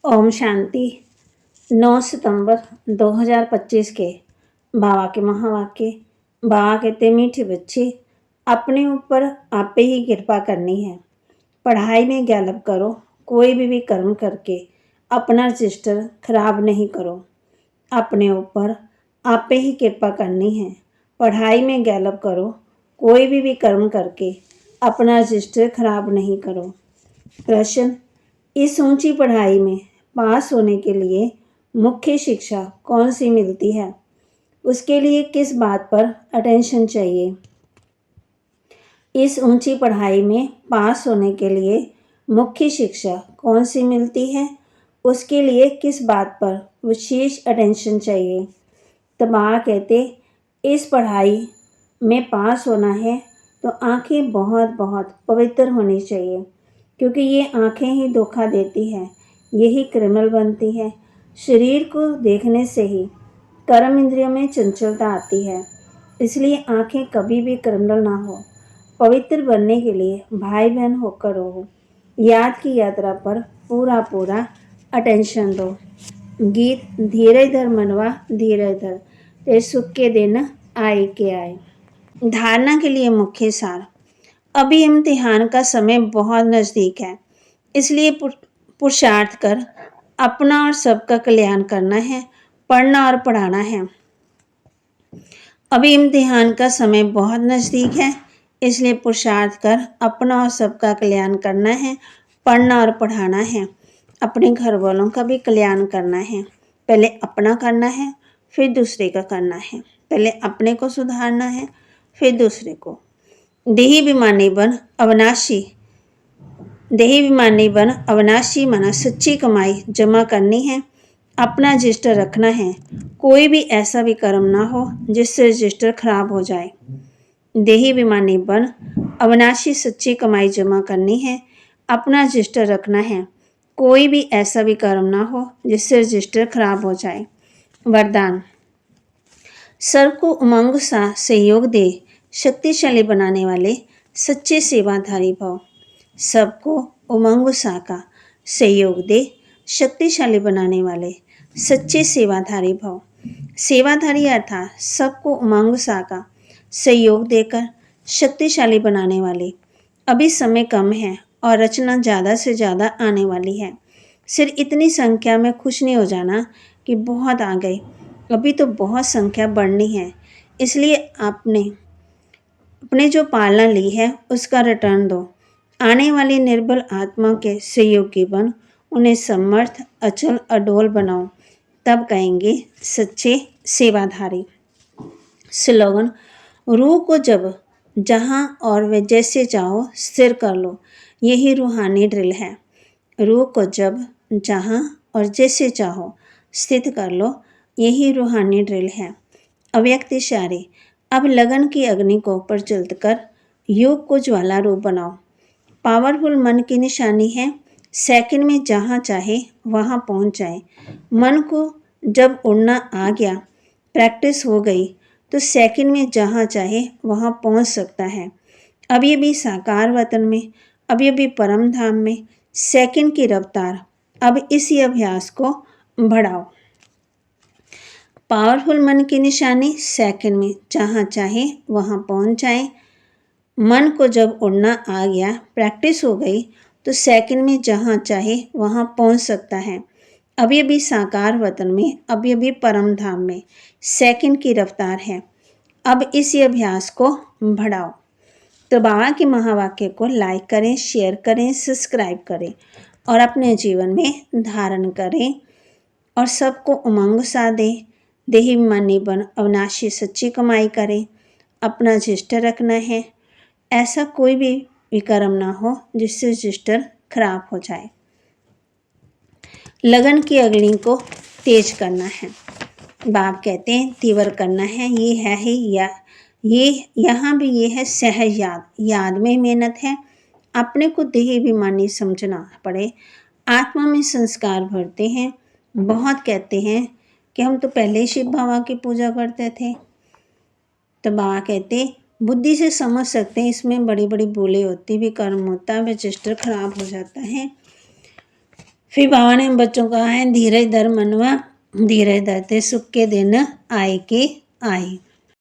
ओम शांति। 9 सितंबर 2025 के बाबा के महावाक्य। बाबा कहते मीठे बच्चे, अपने ऊपर आपे ही कृपा करनी है। पढ़ाई में गैलप करो, कोई भी कर्म करके अपना रजिस्टर खराब नहीं करो। अपने ऊपर आपे ही कृपा करनी है। पढ़ाई में गैलप करो, कोई भी कर्म करके अपना रजिस्टर खराब नहीं करो। प्रश्न, इस ऊंची पढ़ाई में पास होने के लिए मुख्य शिक्षा कौन सी मिलती है? उसके लिए किस बात पर अटेंशन चाहिए? इस ऊंची पढ़ाई में पास होने के लिए मुख्य शिक्षा कौन सी मिलती है? उसके लिए किस बात पर विशेष अटेंशन चाहिए? तो बाबा कहते, इस पढ़ाई में पास होना है तो आंखें बहुत बहुत पवित्र होनी चाहिए, क्योंकि ये आंखें ही धोखा देती हैं, यही क्रिमिनल बनती है। शरीर को देखने से ही कर्म इंद्रियों में चंचलता आती है, इसलिए आंखें कभी भी क्रिमिनल ना हो। पवित्र बनने के लिए भाई बहन होकर रहो। याद की यात्रा पर पूरा पूरा अटेंशन दो। गीत, धीरे धर मनवा धीरे धर, ते सुख के दिन आए के आए। धारणा के लिए मुख्य सार। अभी इम्तिहान का समय बहुत नज़दीक है, इसलिए पुरुषार्थ कर अपना और सबका कल्याण करना है, पढ़ना और पढ़ाना है। अभी इम्तिहान का समय बहुत नज़दीक है, इसलिए पुरुषार्थ कर अपना और सबका कल्याण करना है, पढ़ना और पढ़ाना है। अपने घर वालों का भी कल्याण करना है। पहले अपना करना है, फिर दूसरे का करना है। पहले अपने को सुधारना है, फिर दूसरे को। देही विमानी बन अविनाशी। देही विमानी बन अविनाशी माना सच्ची कमाई जमा करनी है, अपना रजिस्टर रखना है। कोई भी ऐसा भी कर्म ना हो जिससे रजिस्टर खराब हो जाए। देही विमानी बन अविनाशी सच्ची कमाई जमा करनी है, अपना रजिस्टर रखना है। कोई भी ऐसा भी कर्म ना हो जिससे रजिस्टर खराब हो जाए। वरदान, सबको उमंग सा सहयोग दे, शक्तिशाली बनाने वाले सच्चे सेवाधारी भव। सबको उमंग सा का सहयोग दे, शक्तिशाली बनाने वाले सच्चे सेवाधारी भव। सेवाधारी अर्थात सबको उमंग सा का सहयोग देकर शक्तिशाली बनाने वाले। अभी समय कम है और रचना ज़्यादा से ज़्यादा आने वाली है। सिर्फ इतनी संख्या में खुश नहीं हो जाना कि बहुत आ गए, अभी तो बहुत संख्या बढ़नी है। इसलिए आपने अपने जो पालना ली है उसका रिटर्न दो। आने वाली निर्बल आत्मा के सहयोगी बन, उन्हें समर्थ अचल अडोल बनाओ, तब कहेंगे सच्चे सेवाधारी। स्लोगन, रूह को जब जहाँ और वे जैसे चाहो स्थिर कर लो, यही रूहानी ड्रिल है। रूह को जब जहाँ और जैसे चाहो स्थित कर लो, यही रूहानी ड्रिल है। अव्यक्त इशारे, अब लगन की अग्नि को प्रज्वलित कर योग को ज्वाला रूप बनाओ। पावरफुल मन की निशानी है, सेकंड में जहाँ चाहे वहाँ पहुँच जाए। मन को जब उड़ना आ गया, प्रैक्टिस हो गई, तो सेकंड में जहाँ चाहे वहाँ पहुँच सकता है। अब ये भी साकार वतन में, अब ये भी परम धाम में, सेकंड की रफ्तार। अब इसी अभ्यास को बढ़ाओ। पावरफुल मन की निशानी, सेकंड में जहाँ चाहे वहाँ पहुँच जाए। मन को जब उड़ना आ गया, प्रैक्टिस हो गई, तो सेकंड में जहाँ चाहे वहाँ पहुँच सकता है। अब ये भी साकार वतन में, अब ये भी परम धाम में, सेकंड की रफ्तार है। अब इसी अभ्यास को बढ़ाओ। तो बाबा के महावाक्य को लाइक करें, शेयर करें, सब्सक्राइब करें और अपने जीवन में धारण करें और सबको उमंग सा दें। देही मानी बन अविनाशी सच्ची कमाई करें। अपना रजिस्टर रखना है, ऐसा कोई भी विकर्म ना हो जिससे रजिस्टर खराब हो जाए। लगन की अग्नि को तेज करना है। बाप कहते हैं तीव्र करना है, ये है ही या ये यहाँ भी ये है सहज याद। याद में मेहनत है, अपने को देही अभिमानी समझना पड़े। आत्मा में संस्कार भरते हैं। बहुत कहते हैं कि हम तो पहले ही शिव बाबा की पूजा करते थे। तो बाबा कहते बुद्धि से समझ सकते हैं, इसमें बड़ी बड़ी भूलें होती भी, कर्म होता है, रजिस्टर खराब हो जाता है। फिर बाबा ने बच्चों को कहा है धीरज धर मनवा, धीरज धरते सुख के दिन आए के आए।